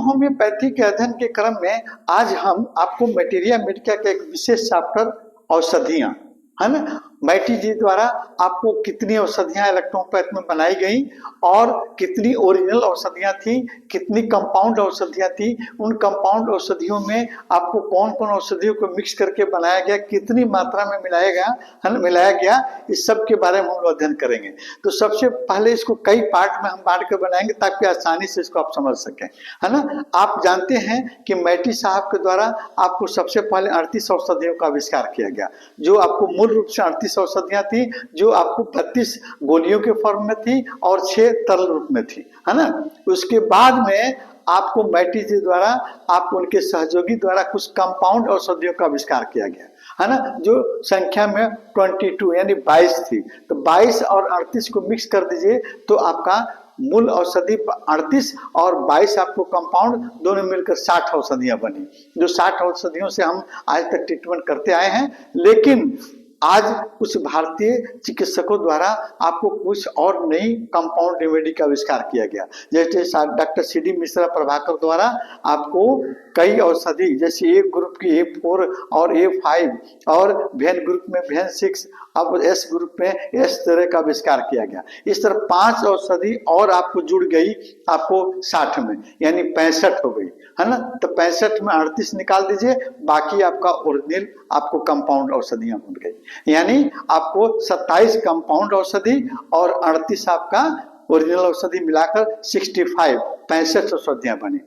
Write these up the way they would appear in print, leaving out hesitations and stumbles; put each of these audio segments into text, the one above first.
Homeopathy के अध्ययन के क्रम में आज हम आपको मटेरिया मेडिका का एक विशेष चैप्टर औषधियां, है ना, मैटी जी द्वारा आपको कितनी औषधियां इलेक्ट्रोपैथ में बनाई गई और कितनी ओरिजिनल औषधियां थी, कितनी कंपाउंड औषधियां थी, उन कंपाउंड औषधियों में आपको कौन कौन औषधियों को मिक्स करके बनाया गया, कितनी मात्रा में मिलाया गया, इस सब के बारे में हम लोग अध्ययन करेंगे। तो सबसे पहले इसको कई पार्ट में हम बांट कर बनाएंगे ताकि आसानी से इसको आप समझ सकें, है ना। आप जानते हैं कि मैटी साहब के द्वारा आपको सबसे पहले 38 औषधियों का आविष्कार किया गया, जो आपको मूल रूप से 38 औषधियां थी, जो आपको 32 गोलियों के फॉर्म में थी और 6 तरल रूप में थी, है ना। उसके बाद में आपको मैटी जी द्वारा आपको उनके सहयोगी द्वारा कुछ कंपाउंड औषधियों का आविष्कार किया गया, है ना, जो संख्या में 22 यानी 22 थी। तो 22 और 38 को मिक्स कर दीजिए तो आपका मूल औषधि 38 और 22 आपको कंपाउंड दोनों मिलकर 60 औषधियां बनी, जो 60 औषधियों से हम आज तक ट्रीटमेंट करते आए हैं। लेकिन आज कुछ भारतीय चिकित्सकों द्वारा आपको कुछ और नई कंपाउंड रेमेडी का आविष्कार किया गया, जैसे डॉक्टर सीडी मिश्रा प्रभाकर द्वारा आपको कई औषधि जैसे ए ग्रुप की A4 और A5 और वेन ग्रुप में वेन 6, अब एस ग्रुप में एस तरह का आविष्कार किया गया। इस तरह 5 औषधि और आपको जुड़ गई आपको 60 में, यानी 65 हो गई, है ना। तो 65 में 38 निकाल दीजिए, बाकी आपका ओरिजिनल आपको कंपाउंड औषधियां बन गई, यानी आपको 27 कंपाउंड औषधि और 38 आपका ओरिजिनल औषधि मिलाकर 65 औषधियां बनी।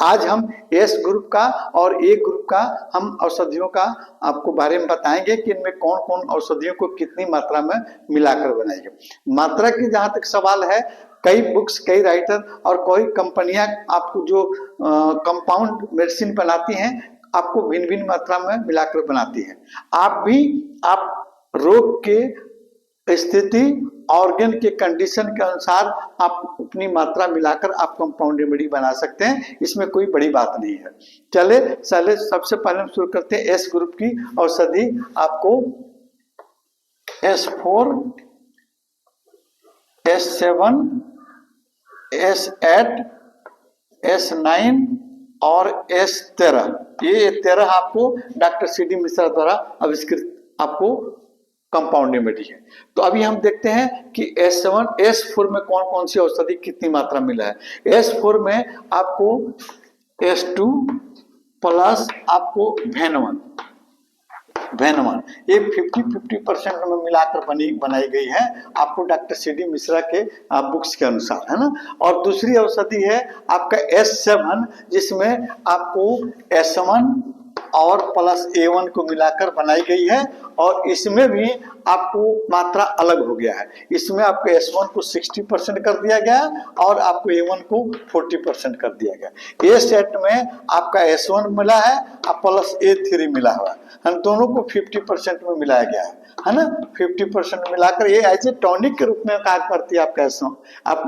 आज हम एस ग्रुप का और ए ग्रुप का हम औषधियों का आपको बारे में बताएंगे कि इनमें कौन कौन औषधियों को कितनी मात्रा में मिलाकर बनाएंगे। मात्रा की जहां तक सवाल है, कई बुक्स, कई राइटर और कोई कंपनियां आपको जो कंपाउंड मेडिसिन बनाती हैं आपको भिन्न भिन्न मात्रा में मिलाकर बनाती है। आप रोग के स्थिति, ऑर्गन के कंडीशन के अनुसार आप अपनी मात्रा मिलाकर आप कंपाउंड रेमेडी बना सकते हैं, इसमें कोई बड़ी बात नहीं है। चले सबसे पहले हम शुरू करते हैं एस ग्रुप की औषधि। आपको S4, S7, S8, S9 और S13, ये 13 आपको डॉक्टर सीडी मिश्रा द्वारा आविष्कृत आपको कंपाउंड रेमेडी है। तो अभी हम देखते हैं कि S7, S4 में कौन कौन सी औषधि कितनी मात्रा मिला है। S4 में आपको S2 प्लस आपको वेन 1 ये 50% में मिलाकर बनाई गई है आपको डॉक्टर सीडी मिश्रा के बुक्स के अनुसार, है ना। और दूसरी औषधि है आपका S7, जिसमें आपको S1 और प्लस A1 को मिलाकर बनाई गई है और इसमें भी आपको मात्रा अलग हो गया है। इसमें आपको S1 को 60% कर दिया गया और आपको A1 को 40% कर दिया गया। ए सेट में आपका S1 मिला है और प्लस A3 मिला हुआ है, हम दोनों को 50% में मिलाया गया है ना। 50% मिलाकर ये ऐसे टॉनिक के रूप में कार्य करती है आपका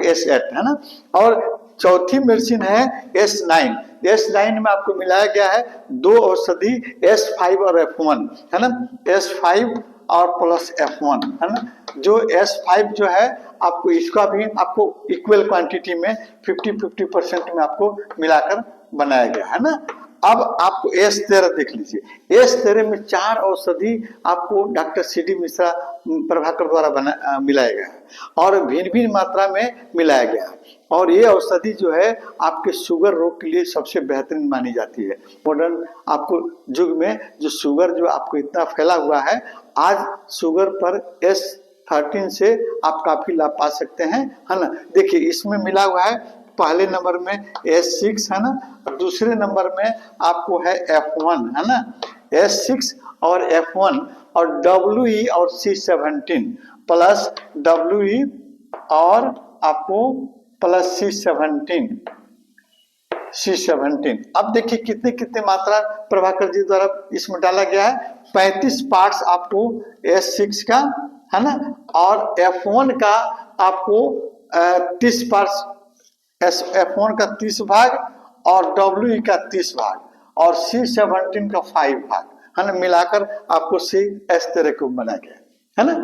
S8, है ना। और चौथी मेडिसिन है S9। S9 में आपको मिलाया गया है 2 औषधि S5 और F1, है ना। S5 और प्लस F1, है ना। जो S5 जो है आपको इसका भी आपको इक्वल क्वांटिटी में 50% में आपको मिलाकर बनाया गया है ना। अब आपको S13 देख लीजिए। S13 में 4 औषधि आपको डॉक्टर सीडी मिश्रा प्रभाकर द्वारा मिलाया गया है और भिन्न भिन्न मात्रा में मिलाया गया है। और ये औषधि जो है आपके शुगर रोग के लिए सबसे बेहतरीन मानी जाती है। मॉडर्न आपको युग में जो शुगर जो आपको इतना फैला हुआ है, आज शुगर पर S13 से आप काफी लाभ पा सकते हैं, है ना। देखिए इसमें मिला हुआ है पहले नंबर में S6, है ना, और दूसरे नंबर में आपको है F1, है ना। S6 और F1 और WE और C17 प्लस WE और आपको प्लस C17। अब देखिए कितने कितने मात्रा प्रभाकर जी द्वारा इसमें डाला गया है। 35 पार्ट्स आपको S6 का, है ना, और F1 का आपको 30 पार्ट्स, F1 का 30 भाग और WE का 30 भाग और C17 का 5 भाग, है ना, मिलाकर आपको S13 को बनाया गया, है ना।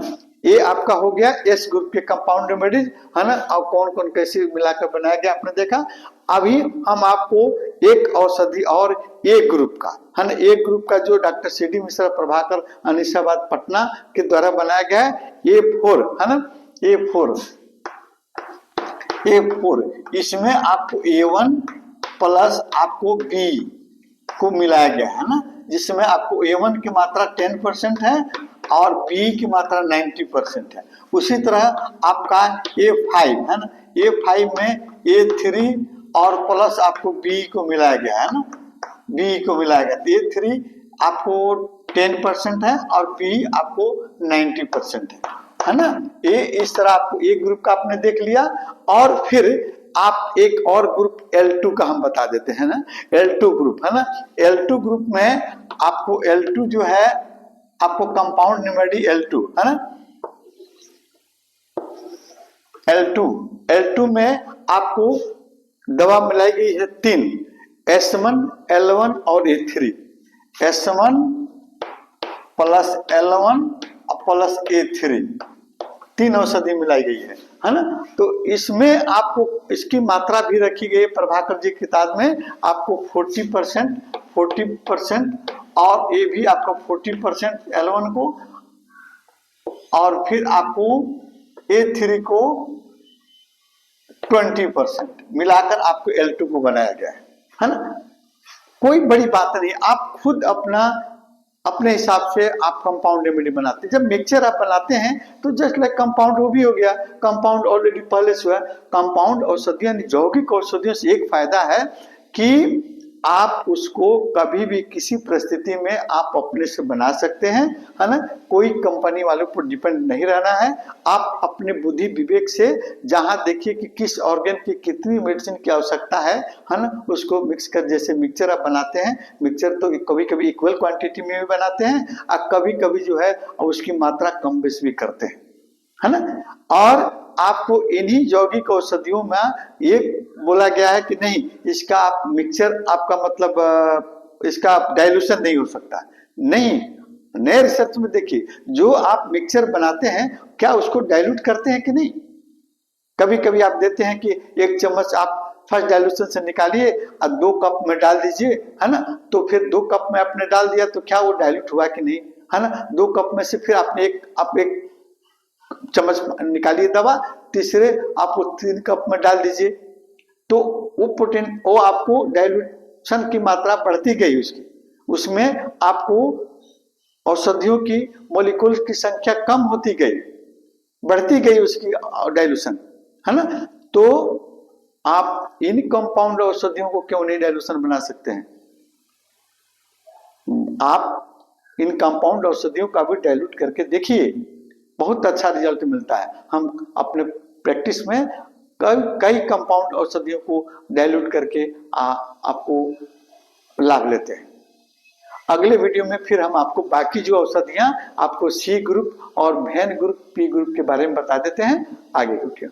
ये आपका हो गया एस ग्रुप के कंपाउंड रेमेडीज, है ना। और कौन कौन कैसे मिलाकर बनाया गया आपने देखा। अभी हम आपको एक औषधि और ए ग्रुप का, है ना, ए ग्रुप का जो डॉक्टर सी.डी. मिश्रा, प्रभाकर, अनिसाबाद, पटना के द्वारा बनाया गया है A4, है ना, A4, इसमें आपको A1 प्लस आपको B को मिलाया गया है ना, जिसमें आपको A1 की मात्रा 10% है और B की मात्रा 90% है। उसी तरह आपका A5 है ना, A5 में A3 और प्लस आपको B को मिलाया गया है ना, B को मिलाया गया। A3 आपको 10% है और B आपको 90% है ना। ये इस तरह आपको एक ग्रुप का आपने देख लिया, और फिर आप एक और ग्रुप L2 का हम बता देते हैं ना, L2 ग्रुप, है ना। L2 ग्रुप में आपको L2 जो है आपको कंपाउंड रेमेडी L2, है ना, L2 में आपको दवा मिलाई गई है 3, S1, L1 और A3, S1 plus L1 plus A3, 3 औषधि मिलाई गई है ना। तो इसमें आपको इसकी मात्रा भी रखी गई है प्रभाकर जी की किताब में, आपको 40% और ये भी आपको 40% L1 को, और फिर आपको A3 को 20% मिलाकर आपको L2 को बनाया गया है ना। कोई बड़ी बात नहीं, आप खुद अपने हिसाब से आप कंपाउंड रेमेडी बनाते हैं। जब मिक्सचर आप बनाते हैं तो जस्ट लाइक कंपाउंड वो भी हो गया, कंपाउंड ऑलरेडी पहले से हुआ। कंपाउंड औषधियां, यौगिक औषधियों से एक फायदा है कि आप उसको कभी भी किसी परिस्थिति में आप अपने से बना सकते हैं, है ना। कोई कंपनी वालों पर डिपेंड नहीं रहना है। आप अपने बुद्धि विवेक से जहां देखिए कि किस ऑर्गन की कितनी मेडिसिन की आवश्यकता है ना, उसको मिक्स कर, जैसे मिक्सचर आप बनाते हैं, मिक्सचर तो कभी कभी इक्वल क्वांटिटी में भी बनाते हैं और कभी कभी जो है उसकी मात्रा कम बेश भी करते हैं, है ना। और आपको इन्हीं यौगिक औषधियों में ये बोला गया है कि नहीं, इसका आप मिक्सचर, आपका मतलब इसका डाइल्यूशन नहीं हो सकता। नहीं, नए रिसर्च में देखिए, जो आप मिक्सचर बनाते हैं क्या उसको डाइल्यूट करते हैं कि नहीं। कभी कभी आप देते हैं कि 1 चम्मच आप फर्स्ट डाइल्यूशन से निकालिए और 2 कप में डाल दीजिए, है ना। तो फिर 2 कप में आपने डाल दिया तो क्या वो डाइल्यूट हुआ कि नहीं, है ना। 2 कप में से फिर आपने एक चम्मच निकालिए दवा, तीसरे आप 3 कप में डाल दीजिए, तो वो आपको डाइल्यूशन की मात्रा बढ़ती गई उसमें आपको औषधियों की मॉलिक्यूल्स की संख्या कम होती गई, बढ़ती गई उसकी डाइल्यूशन, है ना। तो आप इन कंपाउंड औषधियों को क्यों नहीं डाइल्यूशन बना सकते हैं। आप इन कंपाउंड औषधियों का भी डाइल्यूट करके देखिए, बहुत अच्छा रिजल्ट मिलता है। हम अपने प्रैक्टिस में कई कंपाउंड औषधियों को डाइल्यूट करके आपको लाभ लेते हैं। अगले वीडियो में फिर हम आपको बाकी जो औषधियां आपको C ग्रुप और भेन ग्रुप, P ग्रुप के बारे में बता देते हैं। आगे वीडियो।